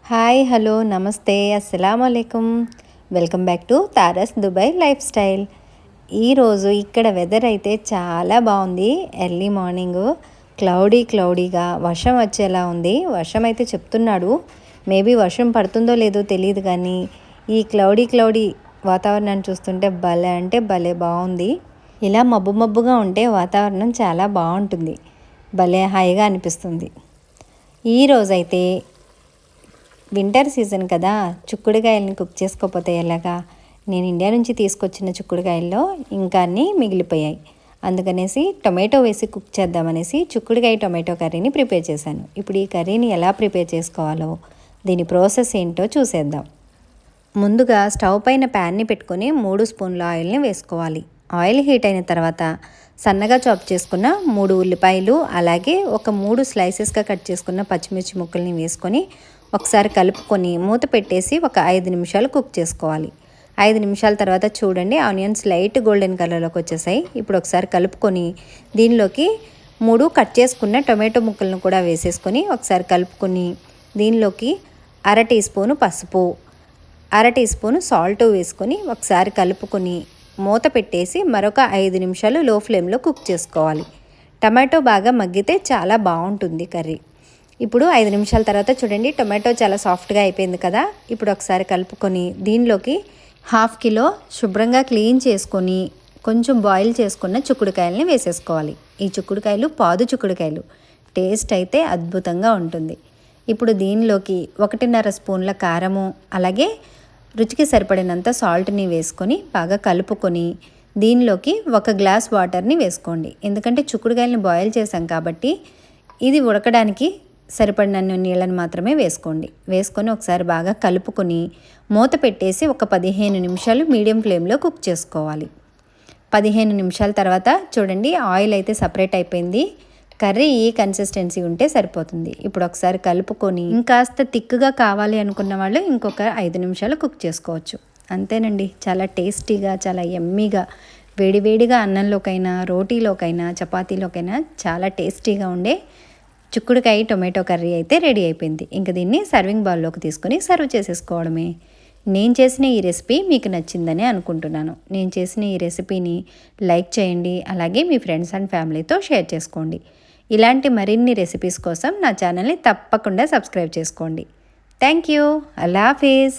Hi hello నమస్తే అస్సలాముఅలైకుం. Welcome back to Tara's Dubai life style ఇక్కడ వెదర్ అయితే చాలా బాగుంది. ఎర్లీ మార్నింగ్ క్లౌడీగా వర్షం వచ్చేలా ఉంది. వర్షం అయితే చెప్తున్నాడు. మేబీ వర్షం పడుతుందో లేదో తెలియదు, కానీ ఈ క్లౌడీ వాతావరణాన్ని చూస్తుంటే భలే అంటే భలే బాగుంది. ఇలా మబ్బుగా ఉంటే వాతావరణం చాలా బాగుంటుంది, భలే హాయిగా అనిపిస్తుంది. ఈరోజైతే వింటర్ సీజన్ కదా, చిక్కుడుకాయలని కుక్ చేసుకోకపోతే ఎలాగా. నేను ఇండియా నుంచి తీసుకొచ్చిన చిక్కుడుకాయల్లో ఇంకా అన్నీ మిగిలిపోయాయి. అందుకనేసి టొమాటో వేసి కుక్ చేద్దామనేసి చిక్కుడుకాయ టొమాటో కర్రీని ప్రిపేర్ చేశాను. ఇప్పుడు ఈ కర్రీని ఎలా ప్రిపేర్ చేసుకోవాలో, దీని ప్రాసెస్ ఏంటో చూసేద్దాం. ముందుగా స్టవ్ పైన ప్యాన్ని పెట్టుకొని 3 స్పూన్ల ఆయిల్ని వేసుకోవాలి. ఆయిల్ హీట్ అయిన తర్వాత సన్నగా చాప్ చేసుకున్న 3 ఉల్లిపాయలు, అలాగే ఒక 3 స్లైసెస్గా కట్ చేసుకున్న పచ్చిమిర్చి ముక్కల్ని వేసుకొని ఒకసారి కలుపుకొని మూత పెట్టేసి ఒక 5 నిమిషాలు కుక్ చేసుకోవాలి. 5 నిమిషాల తర్వాత చూడండి, ఆనియన్స్ లైట్ గోల్డెన్ కలర్లోకి వచ్చేసాయి. ఇప్పుడు ఒకసారి కలుపుకొని దీనిలోకి 3 కట్ చేసుకున్న టొమాటో ముక్కలను కూడా వేసేసుకొని ఒకసారి కలుపుకొని దీనిలోకి 1/2 టీ స్పూను పసుపు, 1/2 టీ స్పూను సాల్ట్ వేసుకొని ఒకసారి కలుపుకొని మూత పెట్టేసి మరొక 5 నిమిషాలు లో ఫ్లేమ్లో కుక్ చేసుకోవాలి. టమాటో బాగా మగ్గితే చాలా బాగుంటుంది కర్రీ. ఇప్పుడు 5 నిమిషాల తర్వాత చూడండి, టొమాటో చాలా సాఫ్ట్గా అయిపోయింది కదా. ఇప్పుడు ఒకసారి కలుపుకొని దీనిలోకి 1/2 కిలో శుభ్రంగా క్లీన్ చేసుకొని కొంచెం బాయిల్ చేసుకున్న చిక్కుడుకాయలని వేసేసుకోవాలి. ఈ చిక్కుడుకాయలు పాదు చిక్కుడుకాయలు, టేస్ట్ అయితే అద్భుతంగా ఉంటుంది. ఇప్పుడు దీనిలోకి 1.5 స్పూన్ల కారము, అలాగే రుచికి సరిపడినంత సాల్ట్ని వేసుకొని బాగా కలుపుకొని దీనిలోకి 1 గ్లాస్ వాటర్ని వేసుకోండి. ఎందుకంటే చిక్కుడుకాయలని బాయిల్ చేసాం కాబట్టి ఇది ఉడకడానికి సరిపడినన్ని నీళ్ళని మాత్రమే వేసుకోండి. వేసుకొని ఒకసారి బాగా కలుపుకొని మూత పెట్టేసి ఒక 15 నిమిషాలు మీడియం ఫ్లేమ్లో కుక్ చేసుకోవాలి. 15 నిమిషాల తర్వాత చూడండి, ఆయిల్ అయితే సపరేట్ అయిపోయింది. కర్రీ ఈ కన్సిస్టెన్సీ ఉంటే సరిపోతుంది. ఇప్పుడు ఒకసారి కలుపుకొని ఇంకాస్త థిక్గా కావాలి అనుకున్న వాళ్ళు ఇంకొక 5 నిమిషాలు కుక్ చేసుకోవచ్చు. అంతేనండి, చాలా టేస్టీగా, చాలా యమ్మీగా వేడివేడిగా అన్నంలోకైనా, రోటీలోకైనా, చపాతీలోకైనా చాలా టేస్టీగా ఉండే చిక్కుడుకాయ టొమాటో కర్రీ అయితే రెడీ అయిపోయింది. ఇంకా దీన్ని సర్వింగ్ బౌల్లోకి తీసుకొని సర్వ్ చేసేసుకోవడమే. నేను చేసిన ఈ రెసిపీ మీకు నచ్చిందని అనుకుంటున్నాను. నేను చేసిన ఈ రెసిపీని లైక్ చేయండి, అలాగే మీ ఫ్రెండ్స్ అండ్ ఫ్యామిలీతో షేర్ చేసుకోండి. ఇలాంటి మరిన్ని రెసిపీస్ కోసం నా ఛానల్ని తప్పకుండా సబ్స్క్రైబ్ చేసుకోండి. Thank you. అల్లా హాఫీజ్.